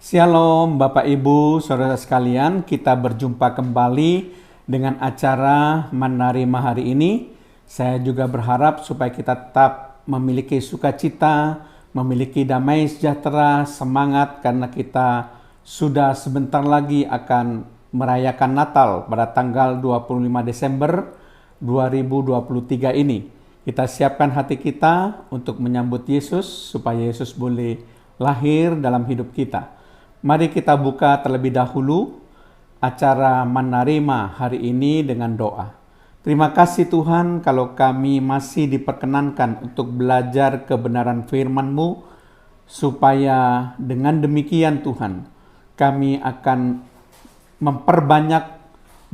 Shalom Bapak Ibu, Saudara sekalian, kita berjumpa kembali dengan acara Menerima hari ini. Saya juga berharap supaya kita tetap memiliki sukacita, memiliki damai sejahtera, semangat karena kita sudah sebentar lagi akan merayakan Natal pada tanggal 25 Desember 2023 ini. Kita siapkan hati kita untuk menyambut Yesus supaya Yesus boleh lahir dalam hidup kita. Mari kita buka terlebih dahulu acara Menerima hari ini dengan doa. Terima kasih Tuhan kalau kami masih diperkenankan untuk belajar kebenaran firman-Mu, supaya dengan demikian Tuhan, kami akan memperbanyak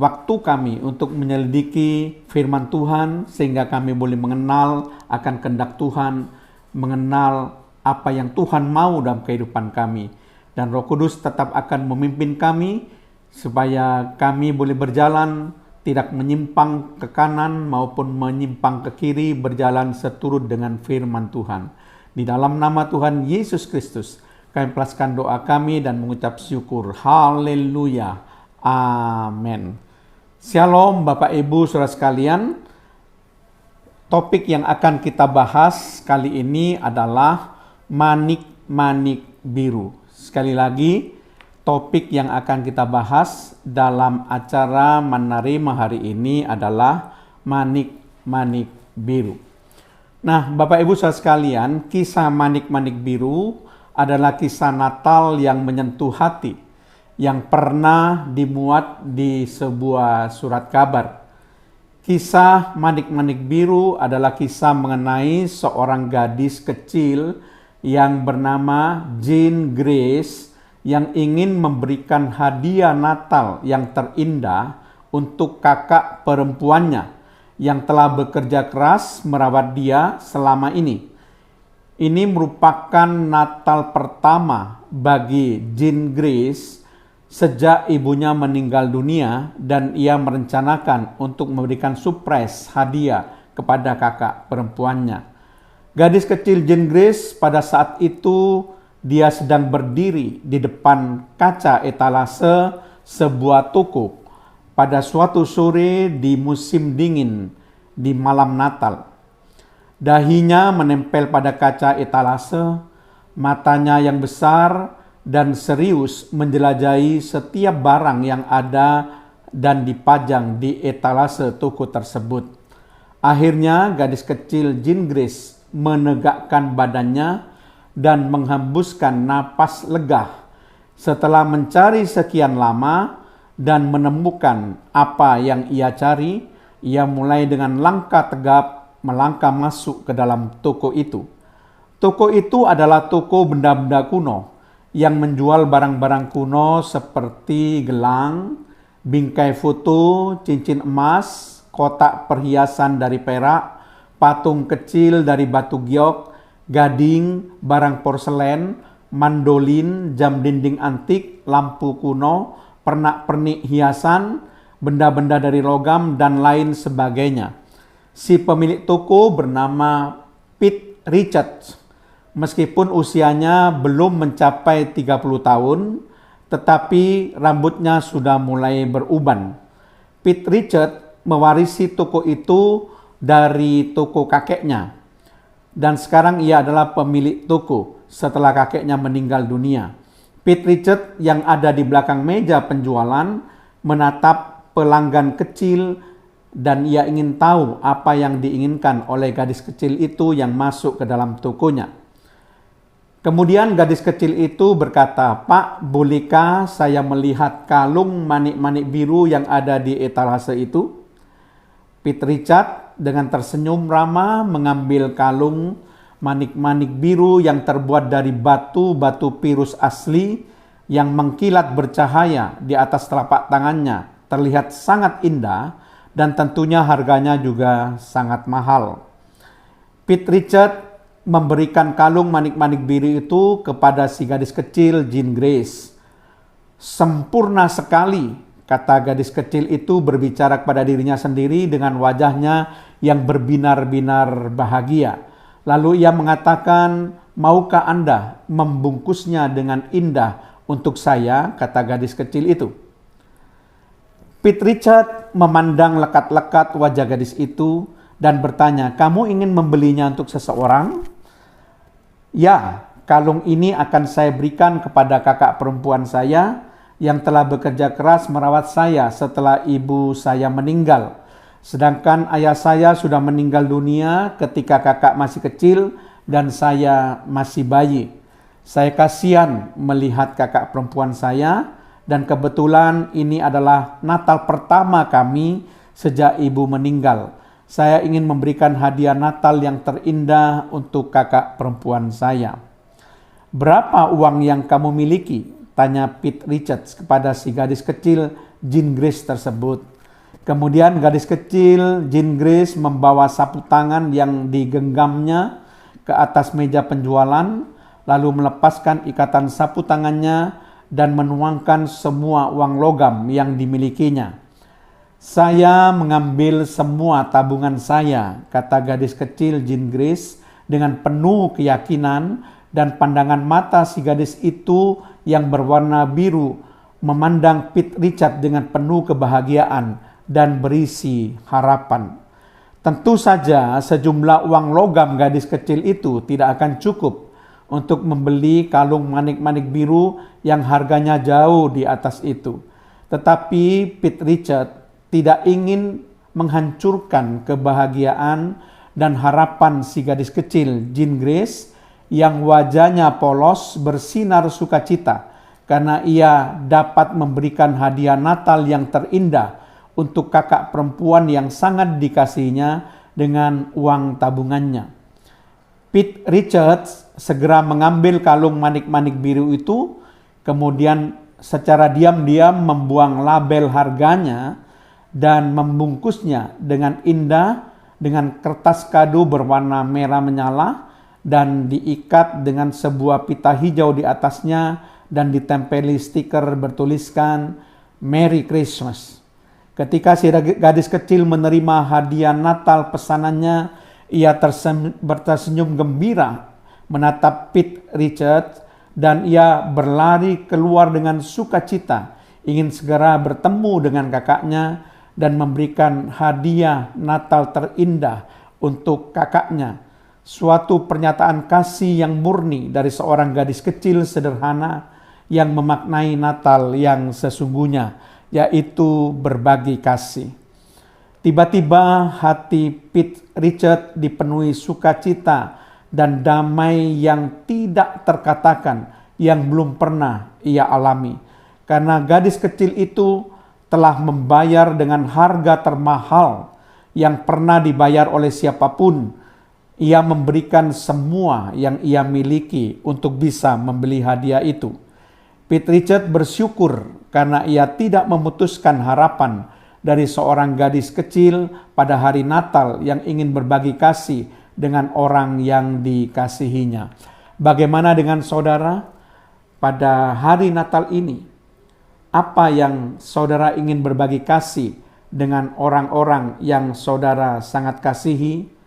waktu kami untuk menyelidiki firman Tuhan, sehingga kami boleh mengenal akan kehendak Tuhan, mengenal apa yang Tuhan mau dalam kehidupan kami. Dan Roh Kudus tetap akan memimpin kami supaya kami boleh berjalan tidak menyimpang ke kanan maupun menyimpang ke kiri, berjalan seturut dengan firman Tuhan. Di dalam nama Tuhan Yesus Kristus kami pelaskan doa kami dan mengucap syukur. Haleluya. Amin. Shalom Bapak Ibu Saudara sekalian. Topik yang akan kita bahas kali ini adalah manik-manik biru. Sekali lagi, topik yang akan kita bahas dalam acara Menerima hari ini adalah manik-manik biru. Nah, Bapak Ibu saudara sekalian, kisah manik-manik biru adalah kisah Natal yang menyentuh hati, yang pernah dimuat di sebuah surat kabar. Kisah manik-manik biru adalah kisah mengenai seorang gadis kecil yang bernama Jean Grace yang ingin memberikan hadiah Natal yang terindah untuk kakak perempuannya yang telah bekerja keras merawat dia selama ini. Ini merupakan Natal pertama bagi Jean Grace sejak ibunya meninggal dunia, dan ia merencanakan untuk memberikan surprise hadiah kepada kakak perempuannya. Gadis kecil Jean Grace pada saat itu dia sedang berdiri di depan kaca etalase sebuah toko pada suatu sore di musim dingin di malam Natal. Dahinya menempel pada kaca etalase, matanya yang besar dan serius menjelajahi setiap barang yang ada dan dipajang di etalase toko tersebut. Akhirnya gadis kecil Jean Grace menegakkan badannya dan menghembuskan napas lega. Setelah mencari sekian lama dan menemukan apa yang ia cari, ia mulai dengan langkah tegap melangkah masuk ke dalam toko itu. Toko itu adalah toko benda-benda kuno yang menjual barang-barang kuno seperti gelang, bingkai foto, cincin emas, kotak perhiasan dari perak, patung kecil dari batu giok, gading, barang porselen, mandolin, jam dinding antik, lampu kuno, pernak-pernik hiasan, benda-benda dari logam, dan lain sebagainya. Si pemilik toko bernama Pete Richards. Meskipun usianya belum mencapai 30 tahun, tetapi rambutnya sudah mulai beruban. Pete Richards mewarisi toko itu dari toko kakeknya, dan sekarang ia adalah pemilik toko setelah kakeknya meninggal dunia. Pete Richards yang ada di belakang meja penjualan menatap pelanggan kecil, dan ia ingin tahu apa yang diinginkan oleh gadis kecil itu yang masuk ke dalam tokonya. Kemudian gadis kecil itu berkata, "Pak, bolehkah saya melihat kalung manik-manik biru yang ada di etalase itu?" Pete Richards dengan tersenyum ramah mengambil kalung manik-manik biru yang terbuat dari batu-batu pirus asli yang mengkilat bercahaya di atas telapak tangannya. Terlihat sangat indah dan tentunya harganya juga sangat mahal. Pete Richards memberikan kalung manik-manik biru itu kepada si gadis kecil Jean Grace. "Sempurna sekali," kata gadis kecil itu berbicara kepada dirinya sendiri dengan wajahnya yang berbinar-binar bahagia. Lalu ia mengatakan, "Maukah Anda membungkusnya dengan indah untuk saya, kata gadis kecil itu. Pete Richard memandang lekat-lekat wajah gadis itu dan bertanya, "Kamu ingin membelinya untuk seseorang?" "Ya, kalung ini akan saya berikan kepada kakak perempuan saya yang telah bekerja keras merawat saya setelah ibu saya meninggal. Sedangkan ayah saya sudah meninggal dunia ketika kakak masih kecil dan saya masih bayi. Saya kasihan melihat kakak perempuan saya dan kebetulan ini adalah Natal pertama kami sejak ibu meninggal. Saya ingin memberikan hadiah Natal yang terindah untuk kakak perempuan saya." "Berapa uang yang kamu miliki?" tanya Pete Richards kepada si gadis kecil Jean Grace tersebut. Kemudian gadis kecil Jean Grace membawa sapu tangan yang digenggamnya ke atas meja penjualan, lalu melepaskan ikatan sapu tangannya dan menuangkan semua uang logam yang dimilikinya. "Saya mengambil semua tabungan saya," kata gadis kecil Jean Grace dengan penuh keyakinan, dan pandangan mata si gadis itu yang berwarna biru memandang Pete Richard dengan penuh kebahagiaan dan berisi harapan. Tentu saja sejumlah uang logam gadis kecil itu tidak akan cukup untuk membeli kalung manik-manik biru yang harganya jauh di atas itu. Tetapi Pete Richard tidak ingin menghancurkan kebahagiaan dan harapan si gadis kecil Jean Grace yang wajahnya polos bersinar sukacita karena ia dapat memberikan hadiah Natal yang terindah untuk kakak perempuan yang sangat dikasihinya dengan uang tabungannya. Pete Richards segera mengambil kalung manik-manik biru itu, kemudian secara diam-diam membuang label harganya dan membungkusnya dengan indah dengan kertas kado berwarna merah menyala dan diikat dengan sebuah pita hijau di atasnya dan ditempeli stiker bertuliskan Merry Christmas. Ketika si gadis kecil menerima hadiah Natal pesanannya, ia tersenyum gembira menatap Pete Richards dan ia berlari keluar dengan sukacita, ingin segera bertemu dengan kakaknya dan memberikan hadiah Natal terindah untuk kakaknya. Suatu pernyataan kasih yang murni dari seorang gadis kecil sederhana yang memaknai Natal yang sesungguhnya, yaitu berbagi kasih. Tiba-tiba hati Pete Richard dipenuhi sukacita dan damai yang tidak terkatakan yang belum pernah ia alami. Karena gadis kecil itu telah membayar dengan harga termahal yang pernah dibayar oleh siapapun. Ia memberikan semua yang ia miliki untuk bisa membeli hadiah itu. Pete Richard bersyukur karena ia tidak memutuskan harapan dari seorang gadis kecil pada hari Natal yang ingin berbagi kasih dengan orang yang dikasihinya. Bagaimana dengan saudara pada hari Natal ini? Apa yang saudara ingin berbagi kasih dengan orang-orang yang saudara sangat kasihi?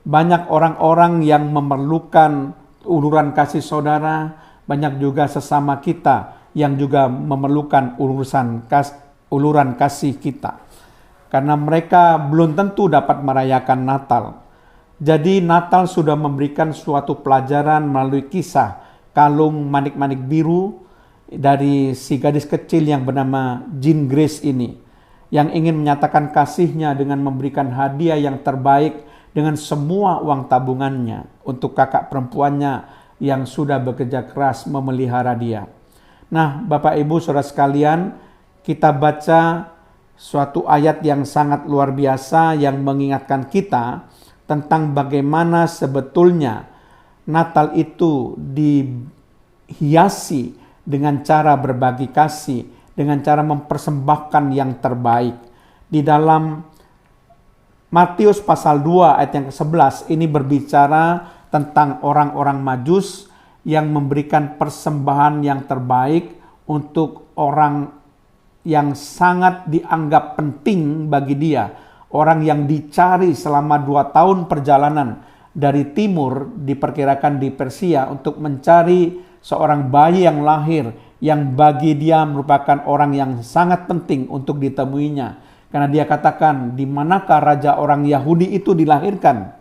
Banyak orang-orang yang memerlukan uluran kasih saudara, banyak juga sesama kita yang juga memerlukan uluran kasih kita. Karena mereka belum tentu dapat merayakan Natal. Jadi Natal sudah memberikan suatu pelajaran melalui kisah kalung manik-manik biru dari si gadis kecil yang bernama Jean Grace ini, yang ingin menyatakan kasihnya dengan memberikan hadiah yang terbaik dengan semua uang tabungannya untuk kakak perempuannya yang sudah bekerja keras memelihara dia. Nah, Bapak Ibu Saudara sekalian, kita baca suatu ayat yang sangat luar biasa yang mengingatkan kita tentang bagaimana sebetulnya Natal itu dihiasi dengan cara berbagi kasih, dengan cara mempersembahkan yang terbaik. Di dalam Matius pasal 2 ayat yang ke-11 ini berbicara tentang orang-orang Majus yang memberikan persembahan yang terbaik untuk orang yang sangat dianggap penting bagi dia, orang yang dicari selama 2 tahun perjalanan dari timur, diperkirakan di Persia, untuk mencari seorang bayi yang lahir yang bagi dia merupakan orang yang sangat penting untuk ditemuinya. Karena dia katakan, di manakah raja orang Yahudi itu dilahirkan?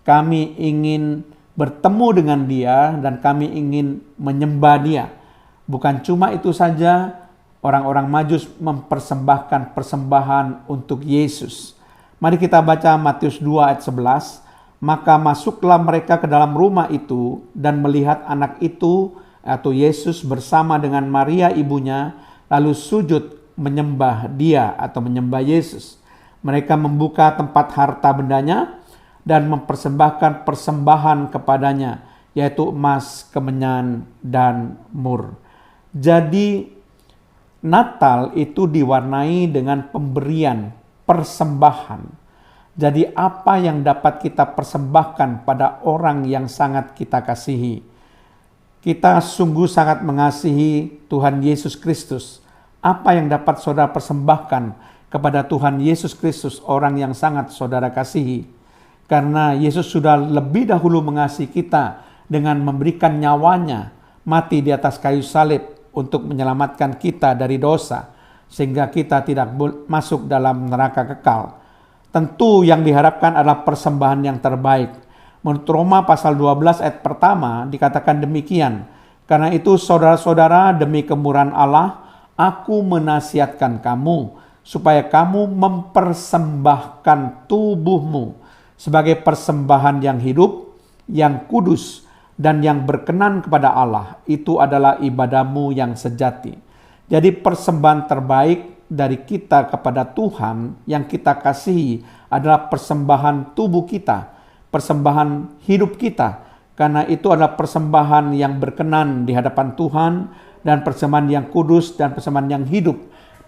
Kami ingin bertemu dengan dia dan kami ingin menyembah dia. Bukan cuma itu saja, orang-orang Majus mempersembahkan persembahan untuk Yesus. Mari kita baca Matius 2 ayat 11. Maka masuklah mereka ke dalam rumah itu dan melihat anak itu atau Yesus bersama dengan Maria ibunya, lalu sujud menyembah dia atau menyembah Yesus. Mereka membuka tempat harta bendanya dan mempersembahkan persembahan kepadanya, yaitu emas, kemenyan, dan mur. Jadi Natal itu diwarnai dengan pemberian, persembahan. Jadi apa yang dapat kita persembahkan pada orang yang sangat kita kasihi? Kita sungguh sangat mengasihi Tuhan Yesus Kristus. Apa yang dapat saudara persembahkan kepada Tuhan Yesus Kristus, orang yang sangat saudara kasihi? Karena Yesus sudah lebih dahulu mengasihi kita dengan memberikan nyawanya, mati di atas kayu salib untuk menyelamatkan kita dari dosa, sehingga kita tidak masuk dalam neraka kekal. Tentu yang diharapkan adalah persembahan yang terbaik. Menurut Roma pasal 12 ayat pertama dikatakan demikian. Karena itu saudara-saudara, demi kemurahan Allah, aku menasihatkan kamu supaya kamu mempersembahkan tubuhmu sebagai persembahan yang hidup, yang kudus, dan yang berkenan kepada Allah. Itu adalah ibadahmu yang sejati. Jadi persembahan terbaik dari kita kepada Tuhan yang kita kasihi adalah persembahan tubuh kita, persembahan hidup kita, karena itu adalah persembahan yang berkenan di hadapan Tuhan dan persembahan yang kudus dan persembahan yang hidup,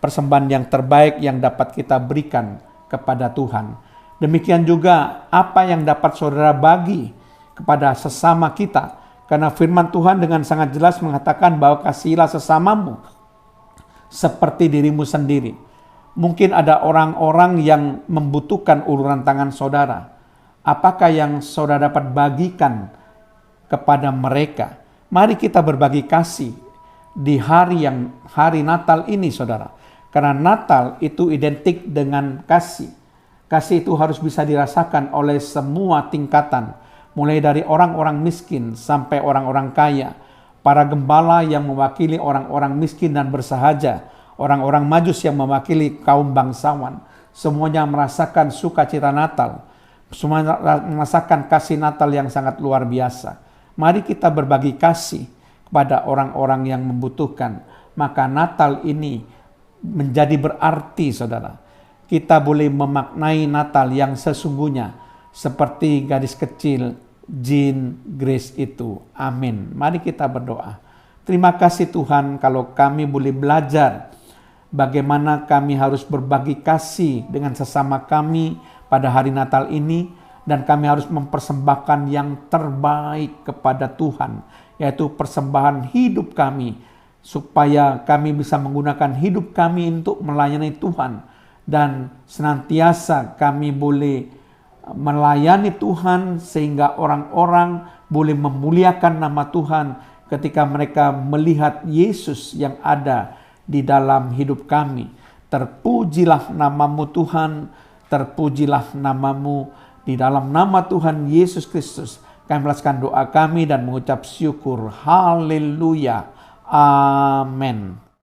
persembahan yang terbaik yang dapat kita berikan kepada Tuhan. Demikian juga apa yang dapat saudara bagi kepada sesama kita, karena firman Tuhan dengan sangat jelas mengatakan bahwa kasihilah sesamamu seperti dirimu sendiri. Mungkin ada orang-orang yang membutuhkan uluran tangan saudara. Apakah yang saudara dapat bagikan kepada mereka? Mari kita berbagi kasih di hari Natal ini, saudara. Karena Natal itu identik dengan kasih. Kasih itu harus bisa dirasakan oleh semua tingkatan, mulai dari orang-orang miskin sampai orang-orang kaya, para gembala yang mewakili orang-orang miskin dan bersahaja, orang-orang Majus yang mewakili kaum bangsawan. Semuanya merasakan sukacita Natal. Semua merasakan kasih Natal yang sangat luar biasa. Mari kita berbagi kasih kepada orang-orang yang membutuhkan. Maka Natal ini menjadi berarti, saudara. Kita boleh memaknai Natal yang sesungguhnya seperti gadis kecil Jean Grace itu. Amin. Mari kita berdoa. Terima kasih Tuhan kalau kami boleh belajar bagaimana kami harus berbagi kasih dengan sesama kami pada hari Natal ini, dan kami harus mempersembahkan yang terbaik kepada Tuhan, yaitu persembahan hidup kami, supaya kami bisa menggunakan hidup kami untuk melayani Tuhan, dan senantiasa kami boleh melayani Tuhan sehingga orang-orang boleh memuliakan nama Tuhan ketika mereka melihat Yesus yang ada di dalam hidup kami. Terpujilah namamu Tuhan, terpujilah namamu. Di dalam nama Tuhan Yesus Kristus kami melepaskan doa kami dan mengucap syukur. Haleluya. Amin.